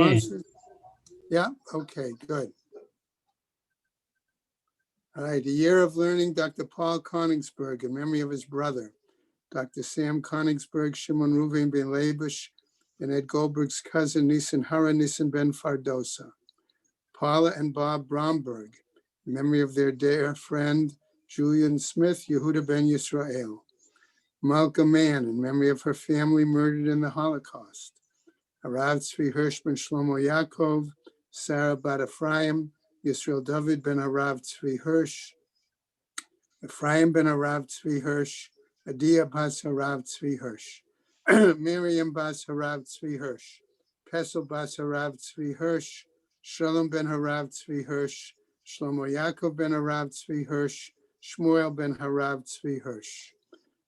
responses? Yeah, okay, good. All right, a year of learning, Dr. Paul Koningsberg, in memory of his brother, Dr. Sam Koningsberg, Shimon Ruvain ben Leibush, and Ed Goldberg's cousin, Nisan Hara Nisan ben Fardosa. Paula and Bob Bromberg, in memory of their dear friend, Julian Smith, Yehuda ben Yisrael. Malka Mann, in memory of her family murdered in the Holocaust. Harav Tzvi Hirsch ben Shlomo Yaakov, Sarah bat Ephraim, Yisrael David ben Harav Tzvi Hirsch, Ephraim ben Harav Tzvi Hirsch, Adia bas Harav Tzvi Hirsch, Miriam bas Harav Tzvi Hirsch, Pesel bas Harav Tzvi Hirsch, Shalom ben Harav Tzvi Hirsch, Shlomo Yaakov ben Harav Tzvi Hirsch, Shmuel ben Harav Tzvi Hirsch.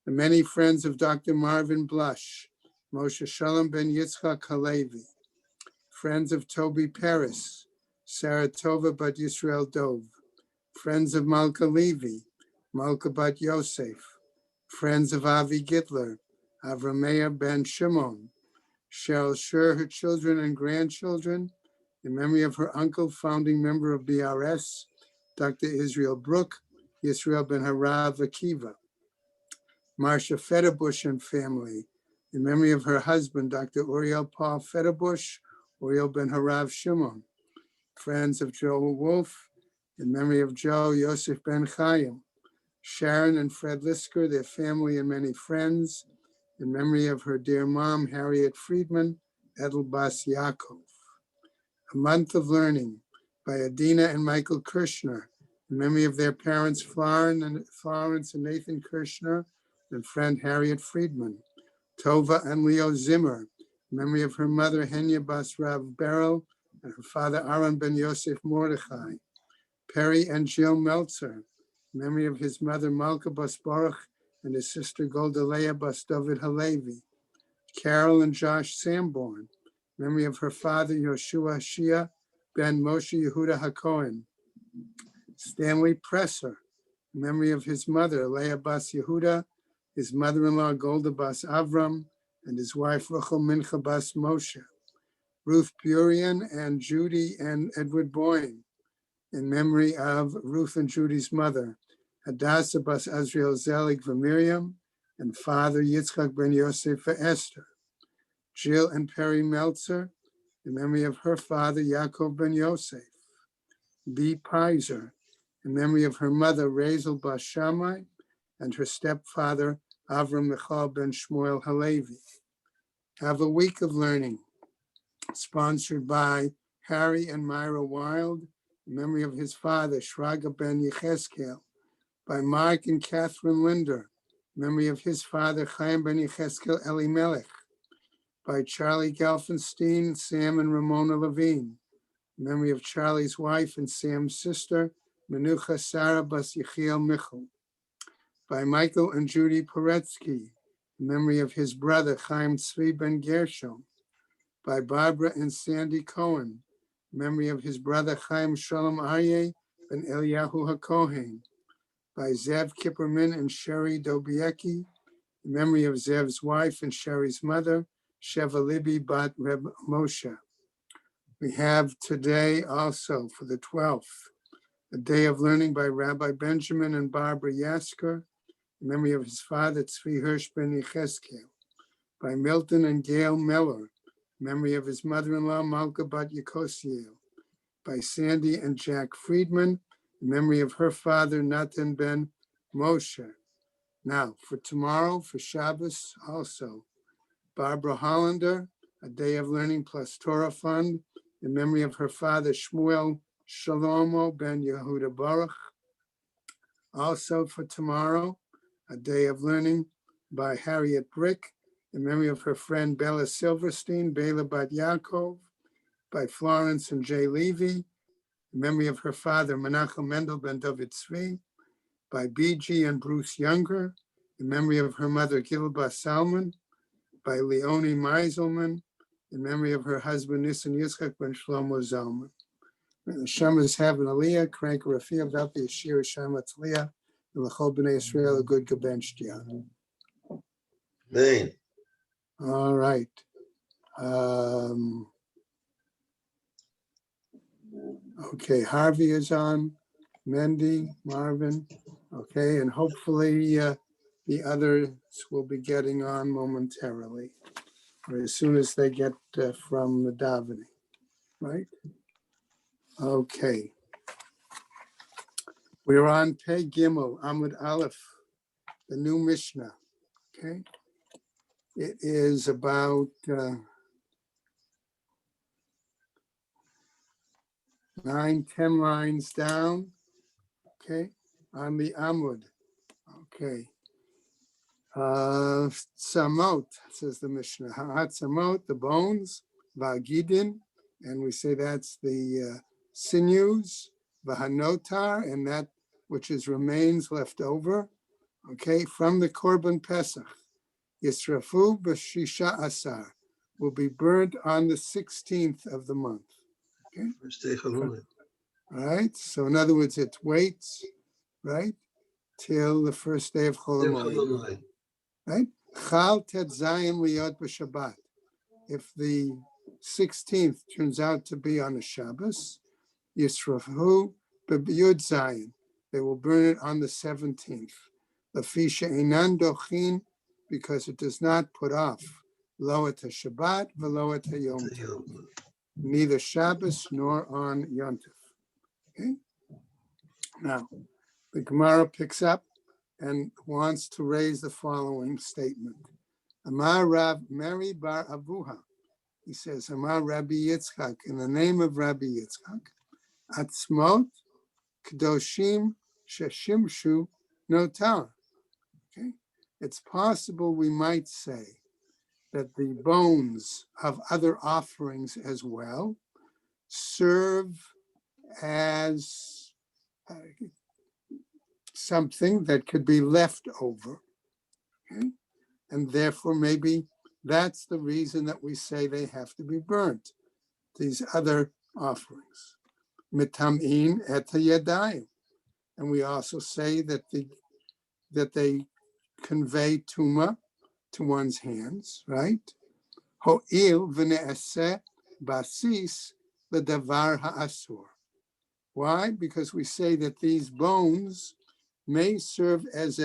The many friends of Dr. Marvin Blush, Moshe Shalom ben Yitzchak Halevi, friends of Toby Paris, Sarah Tova bat Yisrael Dov, friends of Malka Levi, Malka bat Yosef, friends of Avi Gitler, Avrameya ben Shimon, Cheryl Sher, her children and grandchildren, in memory of her uncle, founding member of BRS, Dr. Israel Brook, Yisrael ben Harav Akiva, Marcia Federbush and family, in memory of her husband, Dr. Uriel Paul Federbush, Uriel ben Harav Shimon, friends of Joel Wolf, in memory of Joe Yosef ben Chaim, Sharon and Fred Lisker, their family and many friends, in memory of her dear mom, Harriet Friedman, Edel Bas Yaakov. A Month of Learning by Adina and Michael Kirshner, in memory of their parents, Florence and Nathan Kirshner, and friend Harriet Friedman. Tova and Leo Zimmer, in memory of her mother, Henya Bas Rav Beryl, and her father, Aaron ben Yosef Mordechai. Perry and Jill Meltzer, in memory of his mother, Malka Bas Baruch, and his sister, Golda Leah Bas David Halevi. Carol and Josh Sanborn, in memory of her father, Yoshua Shia ben Moshe Yehuda HaKohen. Stanley Presser, in memory of his mother, Leah Bas Yehuda, his mother-in-law, Golda Bas Avram, and his wife, Rachel Mincha Bas Moshe. Ruth Burian and Judy and Edward Boyne, in memory of Ruth and Judy's mother, Hadassah Bas Azriel Zelig for Miriam, and father Yitzchak ben Yosef for Esther. Jill and Perry Meltzer, in memory of her father, Yaakov ben Yosef. B. Pizer, in memory of her mother, Razel Bas Shammai, and her stepfather, Avram Michal ben Shmuel Halevi. Have a Week of Learning, sponsored by Harry and Myra Wild, in memory of his father, Shraga ben Yecheskel, by Mark and Catherine Linder, in memory of his father, Chaim ben Yecheskel Elimelech, by Charlie Gelfenstein, Sam and Ramona Levine, in memory of Charlie's wife and Sam's sister, Menucha Sarah Bas Yechiel Michel, by Michael and Judy Poretsky, in memory of his brother, Chaim Tzvi ben Gershom, by Barbara and Sandy Cohen, in memory of his brother, Chaim Shalom Aryeh ben Eliyahu HaKohen, by Zev Kipperman and Sherry Dobiecki, in memory of Zev's wife and Sherry's mother, Sheva Libby bat Reb Moshe. We have today also, for the 12th, a day of learning by Rabbi Benjamin and Barbara Yasker, in memory of his father, Tzvi Hirsch ben Yecheskel, by Milton and Gail Miller, in memory of his mother-in-law, Malka bat Yekosiel, by Sandy and Jack Friedman, in memory of her father, Natan ben Moshe. Now, for tomorrow, for Shabbos also, Barbara Hollander, a day of learning plus Torah fund, in memory of her father, Shmuel Shalomo ben Yehuda Baruch. Also for tomorrow, a day of learning by Harriet Brick, in memory of her friend Bella Silverstein, Bela Bat Yaakov, by Florence and Jay Levy, in memory of her father, Menachem Mendel ben David Tzvi, by B.G. and Bruce Younger, in memory of her mother, Gilba Salman, by Leonie Meiselman, in memory of her husband, Nissen Yitzchak ben Shlomo Zalman. The Shamas have an Aliyah, Crank Rafia, Valpi, Shir, Shama Tzliah, and L'chol B'nai Yisrael, a good Gebenchtya. Amen. All right. Okay, Harvey is on, Mendy, Marvin. Okay, and hopefully the others will be getting on momentarily, or as soon as they get from the davening, right? Okay, we're on Pei Gimel, Amud Aleph, the new Mishnah. Okay, it is about 9-10 lines down. Okay, on the Amud. Okay. Tzamot, says the Mishnah. Ha'atzamot, the bones. Va'gidin, and we say that's the sinews. V'hanotar, and that which is remains left over. Okay, from the Korban Pesach. Yisrafu b'shisha asar, will be burnt on the 16th of the month. Okay. All right. So in other words, it waits, right, till the first day of Chol Hamoed. Right? Chal tet zayin liyot b'Shabbat. If the 16th turns out to be on a Shabbos, yisrafu b'yud zayin. They will burn it on the 17th. Lafisha einan dochin, because it does not put off lo et Shabbat v'lo et Yom Tov, neither Shabbos nor on Yom Tov. Okay. Now, the Gemara picks up and wants to raise the following statement. Amar Rav Meri bar Avuha. He says, Amar Rabbi Yitzchak, in the name of Rabbi Yitzchak, Atzmot Kedoshim Sheshimshu Notar. Okay, it's possible we might say that the bones of other offerings as well serve as something that could be left over. Okay? And therefore, maybe that's the reason that we say they have to be burnt, these other offerings. Mitam'in et yadayim. And we also say that they convey tuma to one's hands, right? Ho'il v'ne'aseh basis l'davar ha'asur. Why? Because we say that these bones may serve as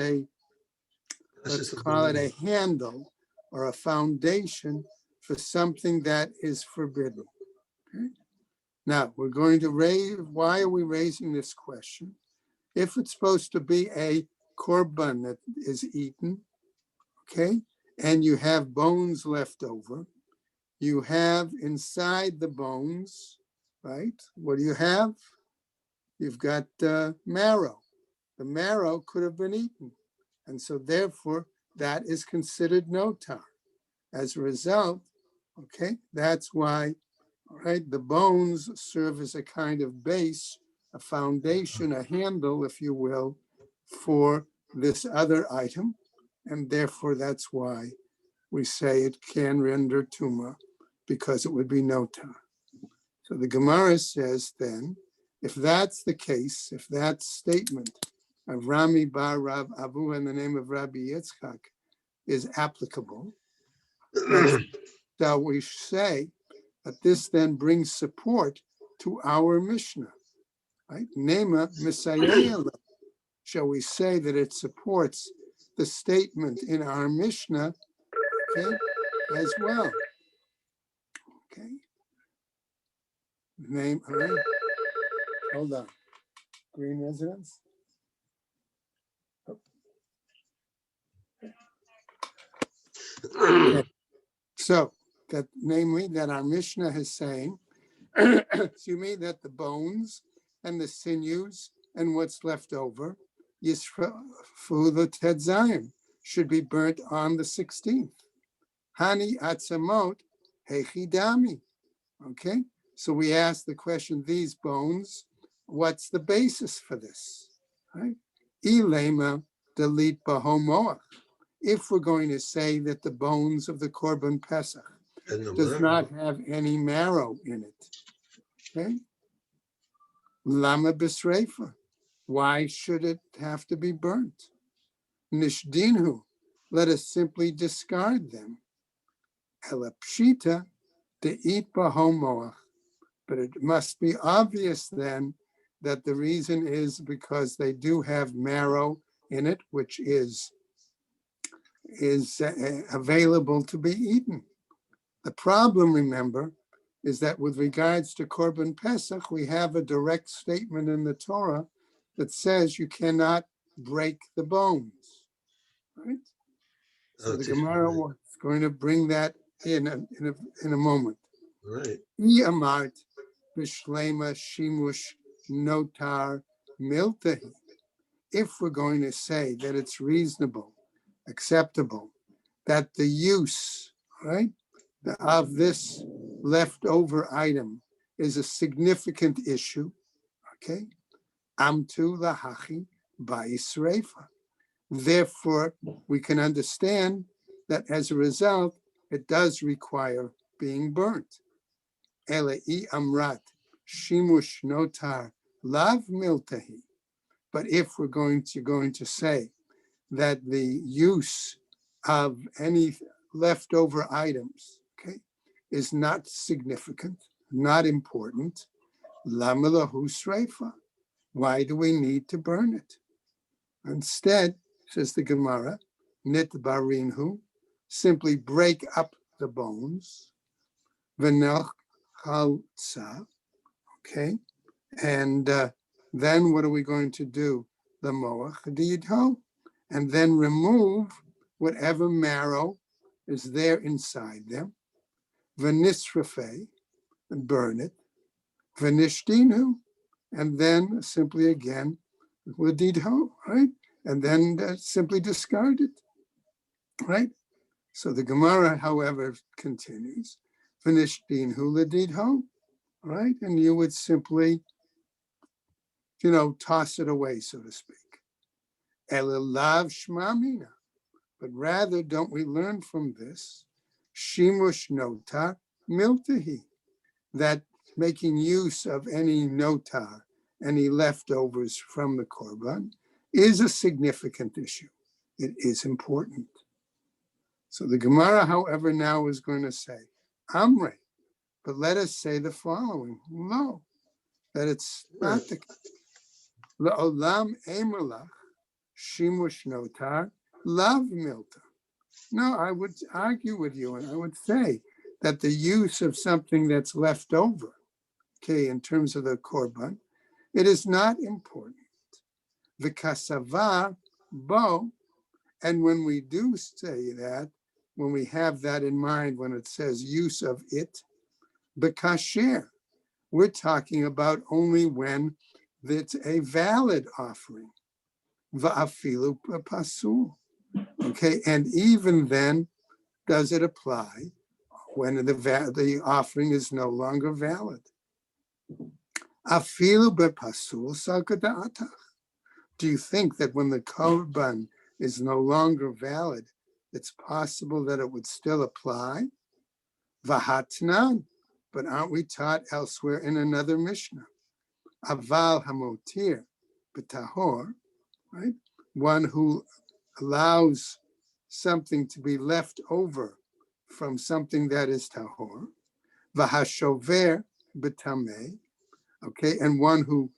let's call it a handle or a foundation for something that is forbidden. Okay? Now, we're going to why are we raising this question? If it's supposed to be a korban that is eaten, okay, and you have bones left over, you have inside the bones, right? What do you have? You've got marrow. The marrow could have been eaten. And so therefore, that is considered notar. As a result, okay, that's why, all right, the bones serve as a kind of base, a foundation, a handle, if you will, for this other item. And therefore, that's why we say it can render tuma, because it would be notar. So the Gemara says then, if that's the case, if that statement of Rami bar Rav Avu in the name of Rabbi Yitzchak is applicable, shall we say that this then brings support to our Mishnah, right? Nema Messiah. Shall we say that it supports the statement in our Mishnah, okay, as well? Okay. Name, all right. Hold on. Green residence. Okay. So that namely that our Mishnah is saying, excuse me, that the bones and the sinews and what's left over, Yisrafu the Tedzayim, should be burnt on the 16th. Hani atzamot hechidami. Okay, so we ask the question, these bones, what's the basis for this? Right? Ilema delete bahomoach. If we're going to say that the bones of the Korban Pesach does not have any marrow in it, okay? Lama b'sreifa. Why should it have to be burnt? Nishdinhu. Let us simply discard them. Elapshita de'it bahomoach. But it must be obvious then that the reason is because they do have marrow in it, which is available to be eaten. The problem, remember, is that with regards to Korban Pesach, we have a direct statement in the Torah that says you cannot break the bones, right? So the Gemara is going to bring that in a moment. Right. Amart b'shlema shimush notar miltahi. If we're going to say that it's reasonable, acceptable, that the use, right, of this leftover item is a significant issue, okay? Amtu lahachi ba'isreifa. Therefore, we can understand that as a result, it does require being burnt. Ele'i amrat shimush notar lav miltahi. But if we're going to say that the use of any leftover items, okay, is not significant, not important, lama lahu sreifa. Why do we need to burn it? Instead, says the Gemara, nit barinhu, simply break up the bones, v'nel chalza, okay, and then what are we going to do? The moach diyidho, and then remove whatever marrow is there inside them, v'nisrafei, and burn it, v'nishtinu, and then simply again, l'didho, right? And then simply discard it, right? So the Gemara, however, continues, v'nishtinu l'didho, right? And you would simply, toss it away, so to speak. Elelav shmamina. But rather, don't we learn from this, shimush notar miltahi, that making use of any notar, any leftovers from the korban, is a significant issue. It is important. So the Gemara, however, now is going to say, Amre, but let us say the following, no, that it's not the case. La'olam emerlach shimush notar lav milta. No, I would argue with you, and I would say that the use of something that's left over, okay, in terms of the korban, it is not important. V'kasava bo, and when we do say that, when we have that in mind, when it says use of it, b'kasher, we're talking about only when it's a valid offering. Va'afilu pasul. Okay, and even then, does it apply when the offering is no longer valid? Afilu bepasul sakada'atach. Do you think that when the korban is no longer valid, it's possible that it would still apply? Vahatnan, but aren't we taught elsewhere in another Mishnah? Aval hamotir betahor, right? One who allows something to be left over from something that is tahor, v'hashover b'tameh, okay, and one who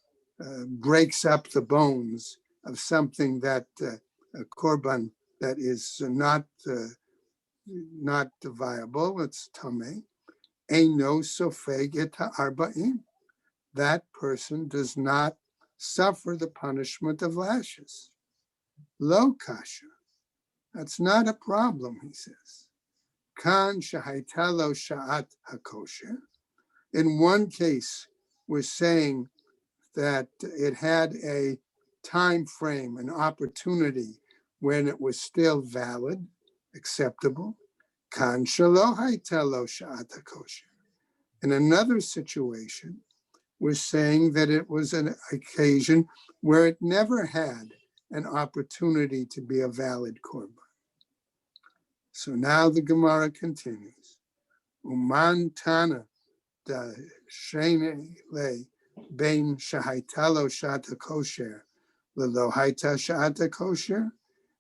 breaks up the bones of something that a korban that is not viable, it's tameh, eino sofeg et ha'arba'im. That person does not suffer the punishment of lashes. Lo kasha. That's not a problem, he says. Kan shahaita lo sha'at hakosher. In one case, we're saying that it had a time frame, an opportunity when it was still valid, acceptable. Kan shelo haita lo sha'at hakosher. In another situation, we're saying that it was an occasion where it never had an opportunity to be a valid korban. So now the Gemara continues. Uman tana da shene le bein shahaitalo shata kosher lelo haita shata kosher.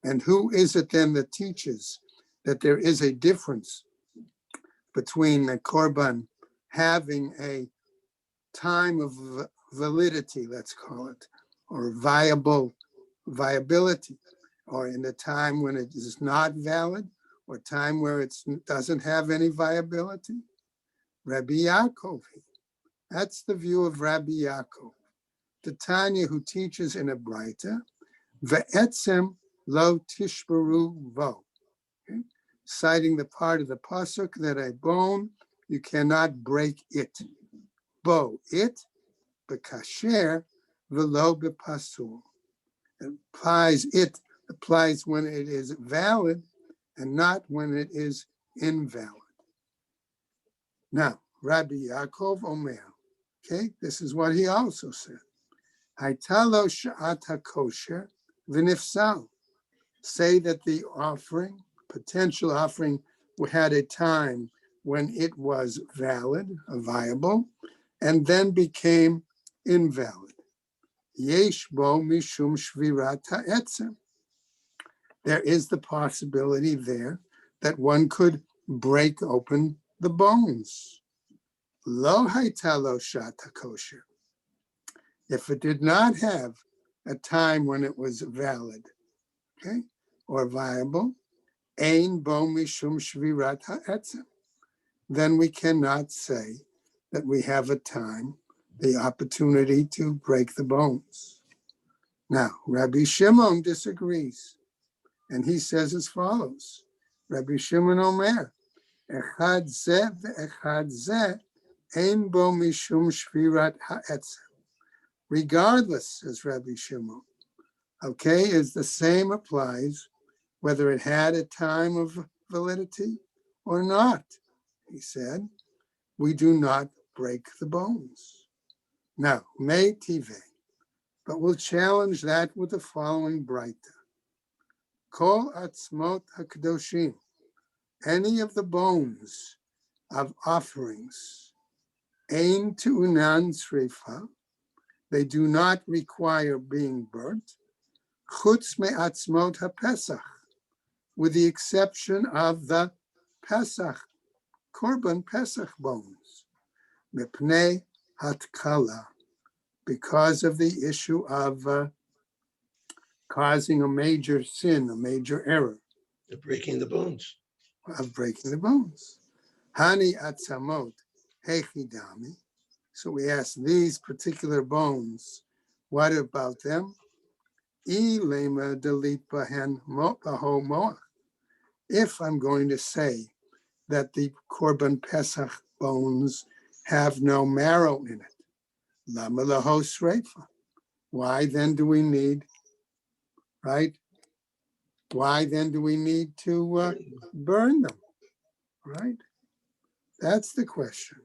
And who is it then that teaches that there is a difference between the korban having a time of validity, let's call it, or viability, or in the time when it is not valid, or time where it doesn't have any viability. Rabbi Yaakov, that's the view of Rabbi Yaakov, the Tanya who teaches in a Braita, ve'etzem lo tishbaru vo, okay? Citing the part of the pasuk that a bone, you cannot break it. Bo, it, bekasher, velo bepasul. It applies when it is valid and not when it is invalid. Now, Rabbi Yaakov Omer, okay, this is what he also said. Haitalo sha'at hakosher v'nifsal. Say that the offering, potential offering, had a time when it was valid, viable, and then became invalid. Yesh bo mishum shvirat ha'etzem. There is the possibility there that one could break open the bones. Lo haitalo shat hakosher. If it did not have a time when it was valid, okay, or viable, ein bo mishum shvirat ha'etzem, then we cannot say that we have a time, the opportunity to break the bones. Now, Rabbi Shimon disagrees, and he says as follows. Rabbi Shimon Omer, echad zeh ve'echad zeh, ein bo mishum shvirat ha'etzem. Regardless, says Rabbi Shimon, okay, is the same applies whether it had a time of validity or not. He said, we do not break the bones. Now, may tive, but we'll challenge that with the following Braita. Kol atzmot hakdoshim, any of the bones of offerings, ein tu'unan sreifa, they do not require being burnt, chutz me'atzmot ha'pesach, with the exception of the Pesach, Korban Pesach bones, mipnei hatkala, because of the issue of causing a major sin, a major error. Of breaking the bones. Of breaking the bones. Hani atzamot hechidami. So we ask these particular bones, what about them? Ilema delit bahen mo'aho mo'ach. If I'm going to say that the Korban Pesach bones have no marrow in it, lama laho sreifa. Why then do we need, right? Why then do we need to burn them, right? That's the question.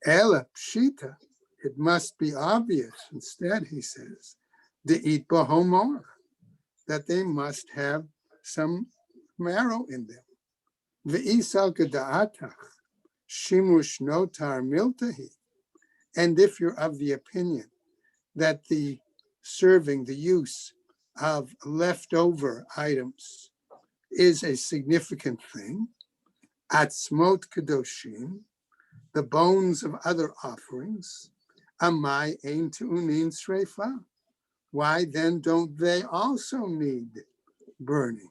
Ela pshita, it must be obvious. Instead, he says, de'it bahomor, that they must have some marrow in them. Ve'isal geda'atach, shimush notar miltahi. And if you're of the opinion that the serving, the use of leftover items is a significant thing, atzmot kedoshim, the bones of other offerings, amai ein tu'unin sreifa. Why then don't they also need burning?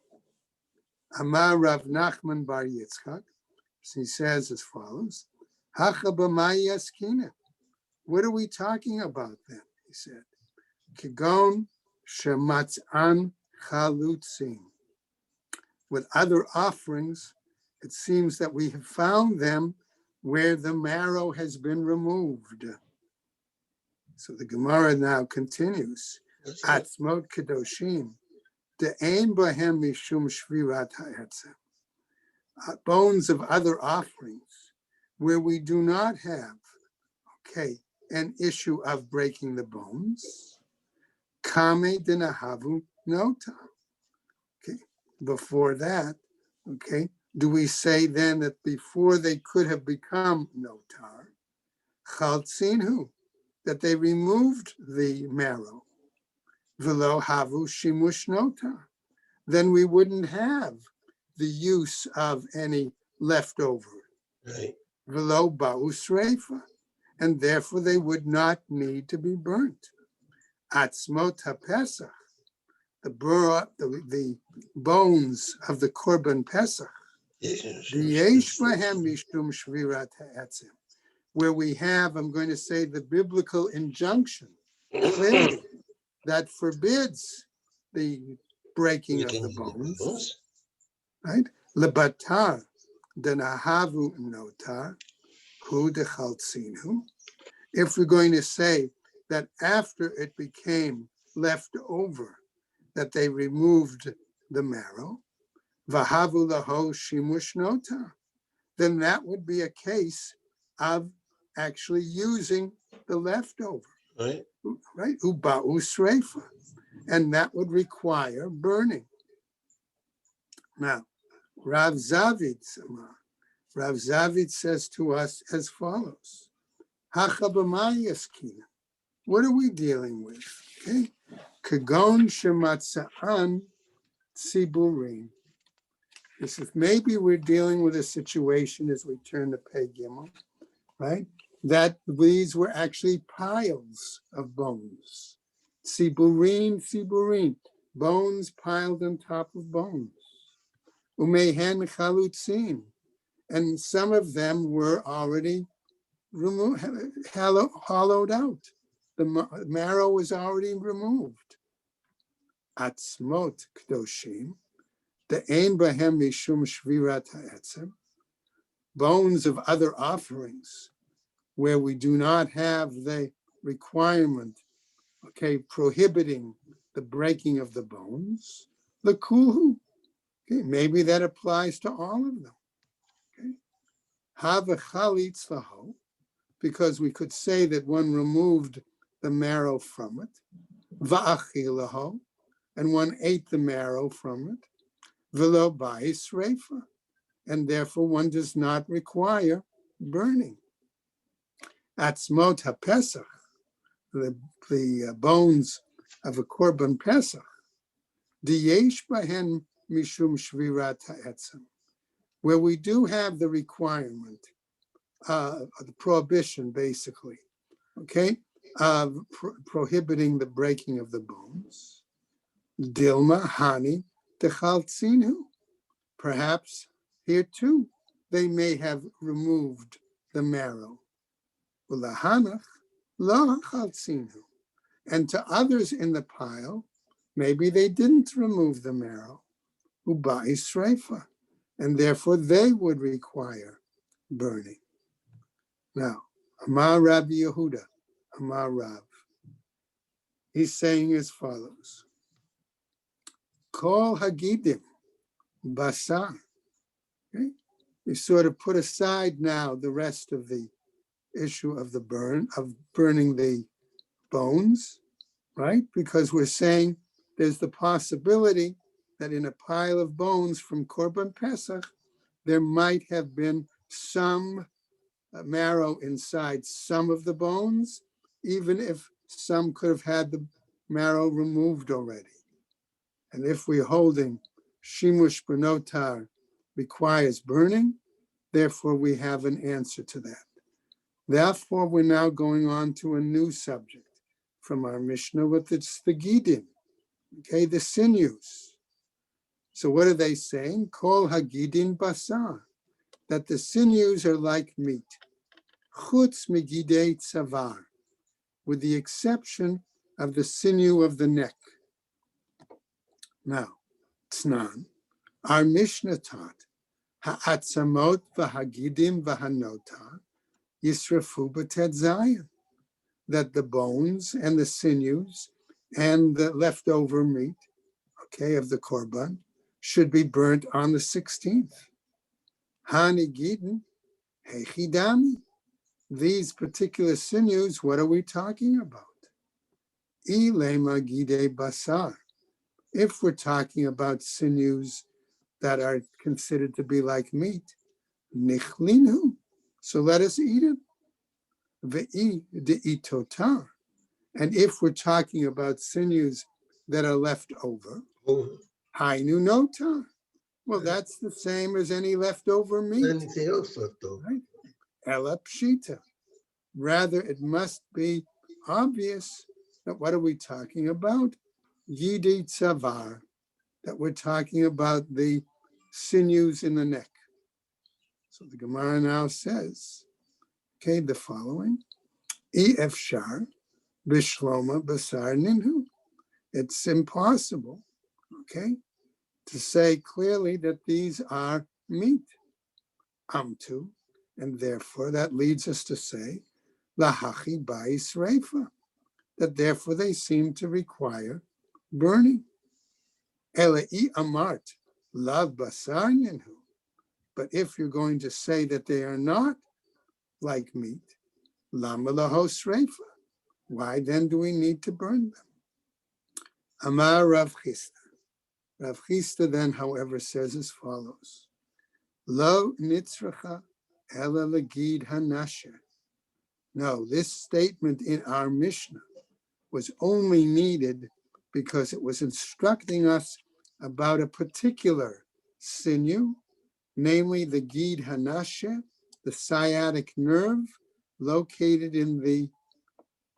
Amar Rav Nachman bar Yitzchak, he says as follows, Hacha b'mai yaskina. What are we talking about then? He said, Kigon shematzan chalutzim. With other offerings, it seems that we have found them where the marrow has been removed. So the Gemara now continues, Atzmot kedoshim, de'ein bahem mishum shvirat ha'etzem. Bones of other offerings where we do not have, okay, an issue of breaking the bones. Kame dinahavu nota. Okay, before that, okay, do we say then that before they could have become notar, chaltzinu, that they removed the marrow, velo havu shimush notar, then we wouldn't have the use of any leftover. Right. Velo ba'u sreifa, and therefore they would not need to be burnt. Atzmot HaPesach, the bones of the Korban Pesach, Diyesh Bahem Mishum Shvirat Ha'etzem, where we have, I'm going to say, the biblical injunction clearly that forbids the breaking of the bones, right? Lebatar denahavu notar hu dechaltzinu. If we're going to say that after it became left over, that they removed the marrow, vahavu laho shimush notar, then that would be a case of actually using the leftover, right? Uba'u sreifa, and that would require burning. Now, Rav Zavid says to us as follows: Hachabamayaskina. What are we dealing with? Okay, kagon shematzaan tziburim. This is maybe we're dealing with a situation as we turn to Pei Gimel, right? That these were actually piles of bones. Tziburim, bones piled on top of bones. Umehen chalutzin, and some of them were already removed, hollowed out. The marrow was already removed. Atzmot kdoshim, the ein bahem mishum shvirat ha'etzem, bones of other offerings, where we do not have the requirement, okay, prohibiting the breaking of the bones, the kulhu. Okay, maybe that applies to all of them. Okay, have a chalitz laho, because we could say that one removed the marrow from it, va'achilaho, and one ate the marrow from it, v'lo ba'is reifa, and therefore one does not require burning. Atzmot HaPesach, the bones of a Korban Pesach, diyesh bahen mishum shvirat ha'etzem, where we do have the requirement, the prohibition basically, okay, of prohibiting the breaking of the bones. Dilma hani dechaltzinu. Perhaps here too they may have removed the marrow. Ulahanach lo chaltzinu. And to others in the pile, maybe they didn't remove the marrow. Uba'is reifa, and therefore they would require burning. Now, Amar Rabbi Yehuda, Amar Rav, he's saying as follows: Kol hagidim basar. Okay? We sort of put aside now the rest of the issue of burning the bones, right? Because we're saying there's the possibility that in a pile of bones from Korban Pesach, there might have been some marrow inside some of the bones, even if some could have had the marrow removed already. And if we're holding shimush b'notar requires burning, therefore we have an answer to that. Therefore, we're now going on to a new subject from our Mishnah, with it's the gidin, okay, the sinews. So what are they saying? Kol hagidin basar, that the sinews are like meat. Chutz megidei tzavar, with the exception of the sinew of the neck. Now, Tznan, our Mishnah taught, ha'atzamot v'hagidim v'hanotar yisrafu b'tet zayin, that the bones and the sinews and the leftover meat, okay, of the korban, should be burnt on the 16th. Hani gidin hechidami. These particular sinews, what are we talking about? Ilema gide basar. If we're talking about sinews that are considered to be like meat, nichlinu, so let us eat it. Ve'i de'itotar. And if we're talking about sinews that are left over, hainu notar. Well, that's the same as any leftover meat. Anything else left over. Right? Ela pshita. Rather, it must be obvious that what are we talking about? Yidi Tzavar, that we're talking about the sinews in the neck. So the Gemara now says, okay, the following, Efshar Bishloma Basar Ninhu. It's impossible, okay, to say clearly that these are meat, amtu, and therefore that leads us to say, lahachi ba'is reifa, that therefore they seem to require burning. Elai amart lav basar ninhu. But if you're going to say that they are not like meat, lama lahos reifa, why then do we need to burn them? Amar Rav Chisda. Rav Chisda then, however, says as follows: Lo nitzracha ela legid hanasher. No, this statement in our Mishnah was only needed because it was instructing us about a particular sinew, namely the gid hanasher, the sciatic nerve located in the,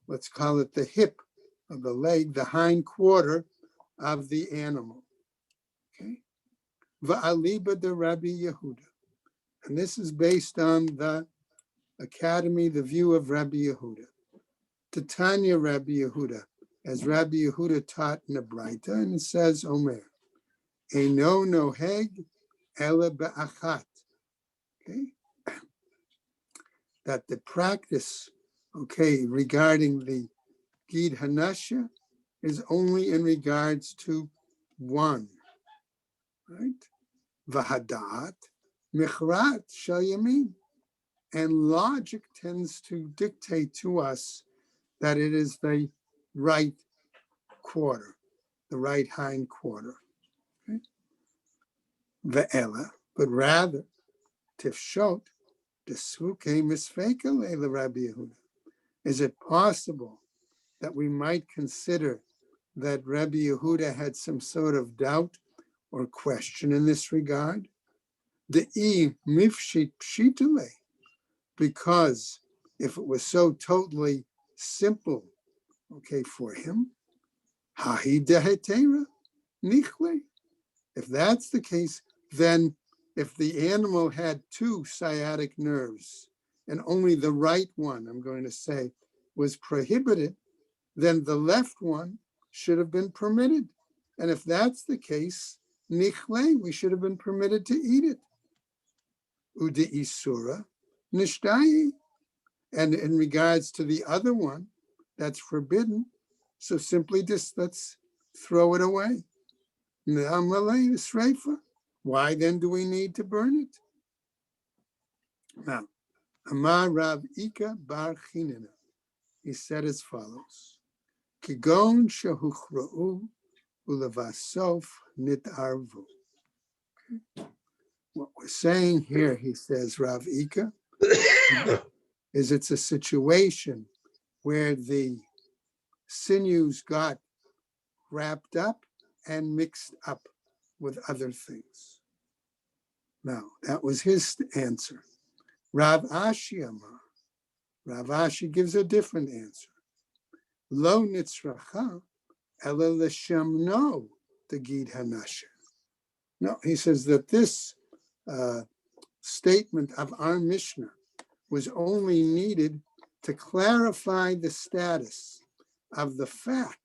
let's call it the hip of the leg, the hind quarter of the animal. Okay. Va'aliba de Rabbi Yehuda. And this is based on the academy, the view of Rabbi Yehuda. Titania Rabbi Yehuda, as Rabbi Yehuda taught in the Braita, and it says, Omer, Eino noheg ele be'achat. Okay. That the practice, okay, regarding the Gid Hanasha is only in regards to one, right? Vahadat michrat shel yamin. And logic tends to dictate to us that it is the right quarter, the right hind quarter. Okay? Ve'ela, but rather, tifshot, desvuke misfeka leila Rabbi Yehuda. Is it possible that we might consider that Rabbi Yehuda had some sort of doubt or question in this regard? The mifshit pshitale, because if it was so totally simple, okay, for him, hahi dehetera nichle. If that's the case, then if the animal had two sciatic nerves and only the right one, I'm going to say, was prohibited, then the left one should have been permitted. And if that's the case, nichle, we should have been permitted to eat it. Ude isura nishtayi. And in regards to the other one that's forbidden, so simply just let's throw it away. Why then do we need to burn it? Now, Amar Rav Ika bar Chinina, he said as follows: Kigon shehuchra'u ulevasof nitarvu. What we're saying here, he says, Rav Ika, is it's a situation where the sinews got wrapped up and mixed up with other things. Now, that was his answer. Rav Ashi Amar. Rav Ashi gives a different answer. Lo nitzracha ela l'shamno tegid hanasher. No, he says that this statement of our Mishnah was only needed to clarify the status of the fat,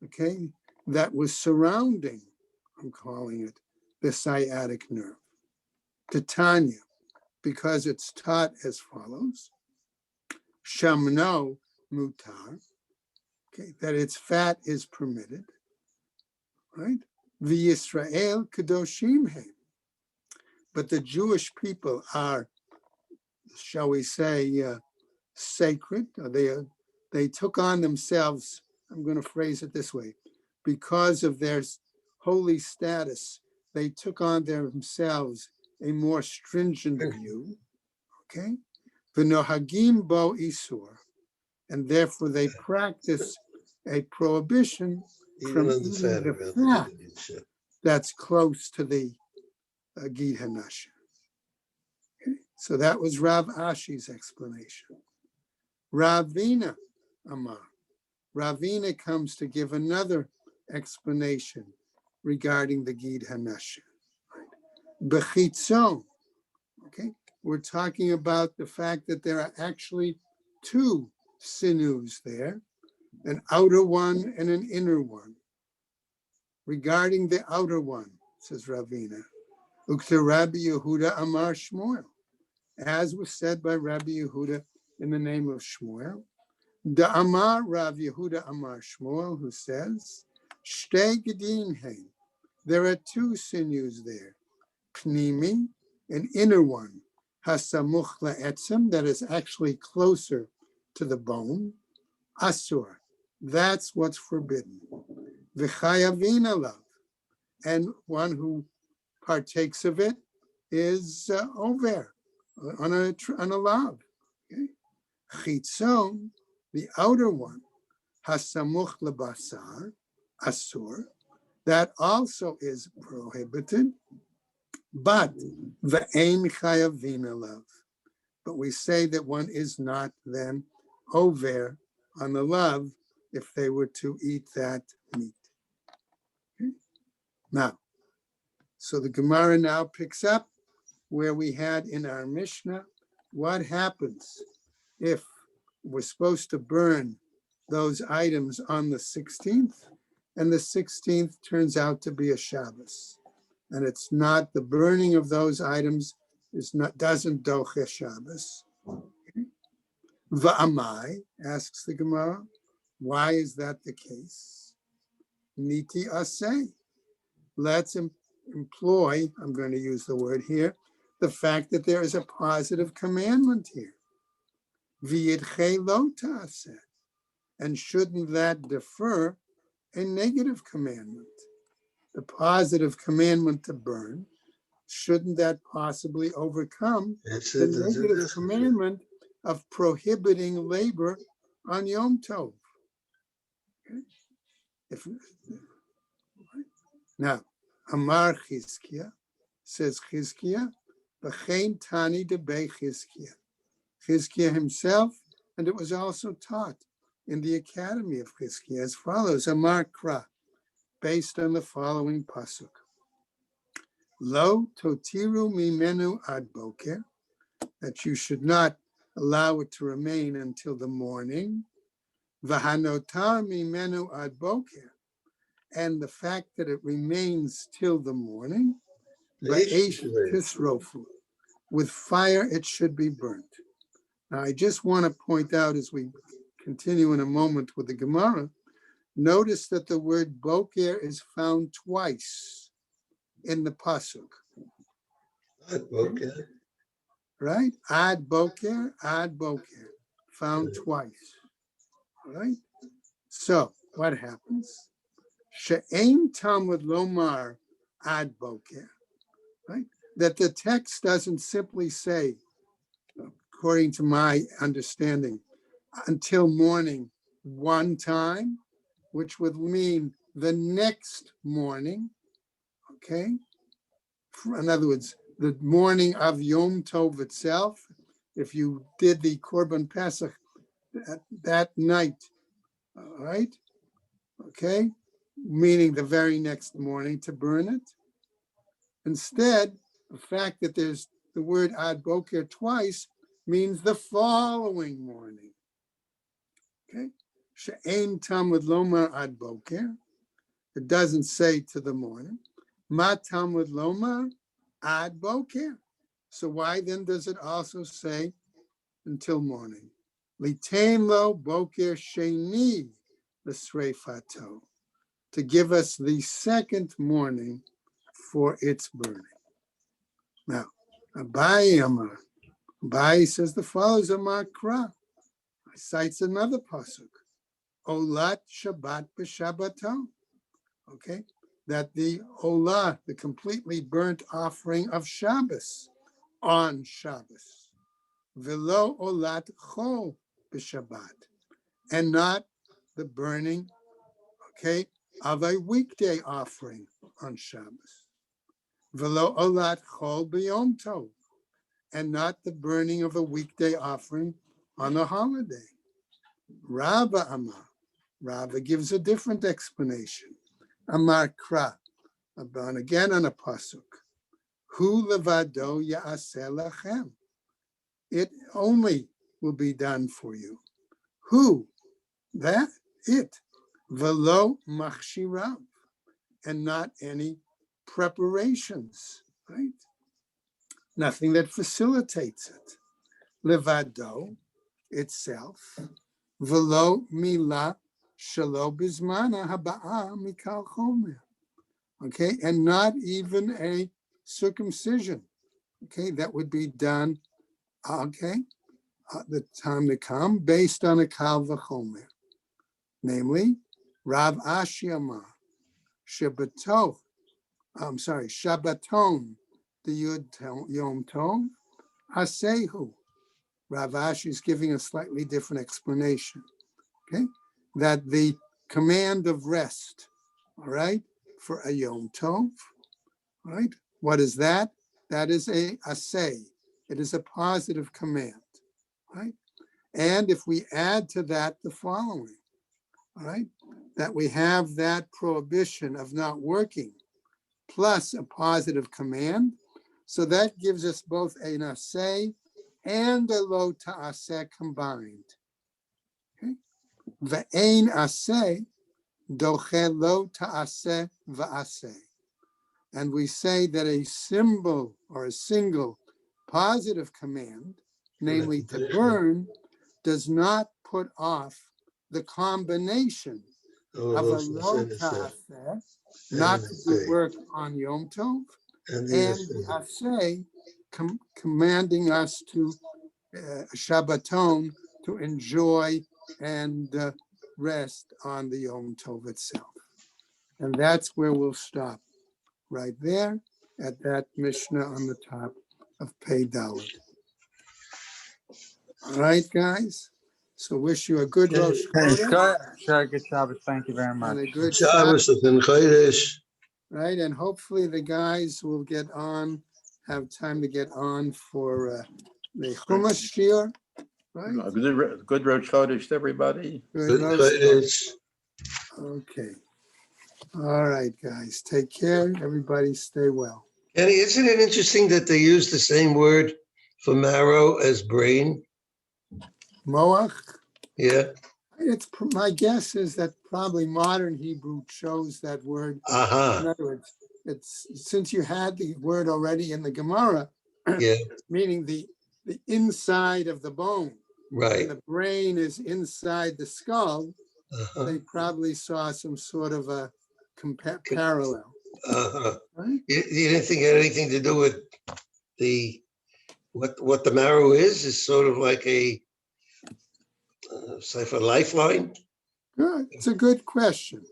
okay, that was surrounding, I'm calling it, the sciatic nerve. Titania, because it's taught as follows: Shamno mutar, okay, that its fat is permitted, right? V'Yisrael kadoshim hem. But the Jewish people are, shall we say, sacred. Or they took on themselves, I'm going to phrase it this way, because of their holy status, they took on themselves a more stringent view, okay? V'nohagim bo isur, and therefore they practice a prohibition from eating the fat that's close to the Gid Hanasha. Okay? So that was Rav Ashi's explanation. Ravina Amar. Ravina comes to give another explanation regarding the Gid Hanasha. Bechitzon, okay? We're talking about the fact that there are actually two sinus there, an outer one and an inner one. Regarding the outer one, says Ravina, Ukta Rabbi Yehuda Amar Shmuel, as was said by Rabbi Yehuda in the name of Shmuel. The Amar Rav Yehuda Amar Shmuel, who says, Shtei Gedin Hein, there are two sinews there, Pnimi, an inner one, Hasamuch La'etzem, that is actually closer to the bone, Asur, that's what's forbidden. V'chayavin alav, and one who partakes of it is over on a lav. Okay? Chitzon, the outer one, hasamuch lebasar, asur, that also is prohibited, but ve'ein chayavin alav. But we say that one is not then over on the lav if they were to eat that meat. Okay? Now, so the Gemara now picks up where we had in our Mishnah. What happens if we're supposed to burn those items on the 16th, and the 16th turns out to be a Shabbos, and it's not, the burning of those items doesn't doche Shabbos. Okay? Va'amai, asks the Gemara, why is that the case? Niti aseh. Let's employ, I'm going to use the word here, the fact that there is a positive commandment here. V'yidchei lo ta'aseh. And shouldn't that defer a negative commandment? The positive commandment to burn, shouldn't that possibly overcome the negative commandment of prohibiting labor on Yom Tov? Okay? Now, Amar Chizkiah, says Chizkiah, B'chein Tani Debei Chizkiah. Chizkiah himself, and it was also taught in the Academy of Chizkiah as follows, Amar Kra, based on the following pasuk. Lo totiru mimenu ad boker, that you should not allow it to remain until the morning. V'hanotar mimenu ad boker, and the fact that it remains till the morning, ba'esh tisrofu, with fire it should be burnt. Now I just want to point out as we continue in a moment with the Gemara, notice that the word boker is found twice in the pasuk. Ad boker. Right? Ad boker, found twice. Right? So what happens? She'ein Talmud lomar ad boker. Right? That the text doesn't simply say, according to my understanding, until morning one time, which would mean the next morning, okay? In other words, the morning of Yom Tov itself, if you did the Korban Pesach that night, all right? Okay? Meaning the very next morning to burn it. Instead, the fact that there's the word ad boker twice means the following morning. Okay? She'ein Talmud lomar ad boker. It doesn't say to the morning. Ma Talmud lomar ad boker. So why then does it also say until morning? Litain lo boker sheni l'sreifato, to give us the second morning for its burning. Now, Abai says the follows Amar Kra. Cites another pasuk, Olat Shabbat b'Shabbaton. Okay, that the Olah, the completely burnt offering of Shabbos on Shabbos, Velo Olat Chol b'Shabbat, and not the burning, okay, of a weekday offering on Shabbos. Velo Olat Chol b'Yom Tov, and not the burning of a weekday offering on a holiday. Rava Amar. Rava gives a different explanation. Amar Kra. Again on a pasuk. Hu levado ya'aseh lachem. It only will be done for you. Who? That? It. Velo machshirav. And not any preparations, right? Nothing that facilitates it. Levado, itself. Velo mila shelo bizmana haba'a mikal chomer. Okay, and not even a circumcision. Okay, that would be done, okay, at the time to come, based on a kal v'chomer. Namely, Rav Ashi Amar, Shabbaton, the Yud Yom Tov, Hasehu. Rav Ashi is giving a slightly different explanation, okay? That the command of rest, all right, for a Yom Tov, right? What is that? That is a asay. It is a positive command, right? And if we add to that the following, all right, that we have that prohibition of not working plus a positive command, so that gives us both an asay and a lo ta'aseh combined. Okay? Ve'ein aseh doche lo ta'aseh va'aseh. And we say that a symbol or a single positive command, namely to burn, does not put off the combination of a lo ta'aseh, not to do work on Yom Tov, and the aseh commanding us to Shabbaton, to enjoy and rest on the Yom Tov itself. And that's where we'll stop, right there at that Mishnah on the top of Pei Dalet. All right, guys. So wish you a good Rosh Chodesh. Good Shabbos. Thank you very much. And a good Shabbos and Chodesh. Right, and hopefully the guys will have time to get on for the Chumash Shiur, right? Good Rosh Chodesh to everybody. Good Rosh Chodesh. Okay. All right, guys. Take care. Everybody stay well. Kenny, isn't it interesting that they use the same word for marrow as brain? Moach. Yeah. My guess is that probably modern Hebrew chose that word. In other words, it's since you had the word already in the Gemara, Yeah. meaning the inside of the bone. Right. And the brain is inside the skull. They probably saw some sort of a parallel. Right? You didn't think it had anything to do with what the marrow is sort of like a lifeline? Good. It's a good question.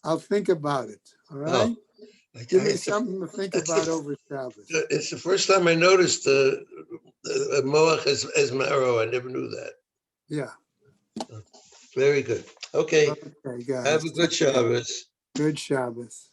I'll think about it. All right. Give me something to think about over Shabbos. It's the first time I noticed the moach as marrow. I never knew that. Yeah. Very good. Okay. Okay, guys. Have a good Shabbos. Good Shabbos.